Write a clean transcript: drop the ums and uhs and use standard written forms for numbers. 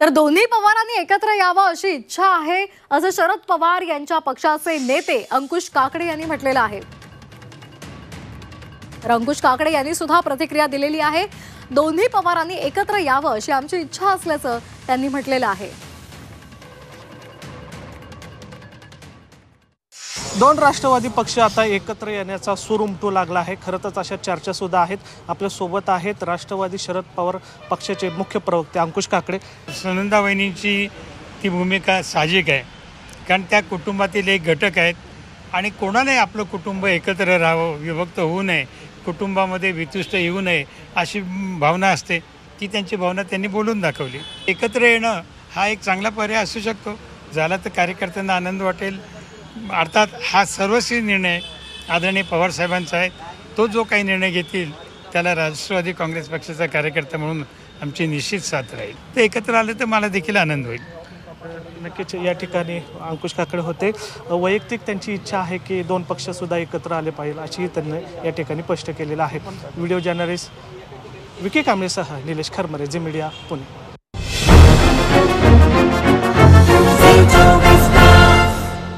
तर दोन्ही पवारांनी एकत्र यावं अशी इच्छा आहे असं शरद पवार यांच्या पक्षाचे नेते अंकुश काकडे यांनी म्हटलेलं आहे। तर अंकुश काकडे यांनी सुद्धा प्रतिक्रिया दिलेली आहे। दोन्ही पवारांनी एकत्र यावं अशी आमची इच्छा असल्याचं त्यांनी म्हटलेलं आहे। दोन राष्ट्रवादी पक्ष आता एकत्र येण्याचा सूर उमटू लागला आहे। खरंच अशा चर्चा सुद्धा आहेत। आपल्या सोबत आहेत राष्ट्रवादी शरद पवार पक्षाचे मुख्य प्रवक्ते अंकुश काकडे। सुनंदा वहिनींची ती भूमिका साहजिक आहे, कारण त्या कुटुंबातील एक घटक आहेत आणि कोणालाही आपलं कुटुंब एकत्र राहावं, विभक्त होऊ नये, कुटुंबामध्ये वितुष्ट येऊ नये अशी भावना असते। ती त्यांची भावना त्यांनी बोलून दाखवली। एकत्र येणं हा एक चांगला पर्याय असू शकतो, झाला तर कार्यकर्त्यांना आनंद वाटेल। अर्थात हा सर्वस्वी निर्णय आदरणीय पवारसाहेबांचा आहे। तो जो काही निर्णय घेतील त्याला राष्ट्रवादी काँग्रेस पक्षाचा कार्यकर्ता म्हणून आमची निश्चित साथ राहील। ते एकत्र आले तर मला देखील आनंद होईल। नक्कीच या ठिकाणी अंकुश काकडे होते। वैयक्तिक त्यांची इच्छा आहे की दोन पक्ष सुद्धा एकत्र आले पाहिजे अशी त्यांनी या ठिकाणी स्पष्ट केलेलं आहे। व्हिडिओ जर्नलिस्ट विकी कांबळेसह निलेश खरमरे, झी मीडिया, पुणे।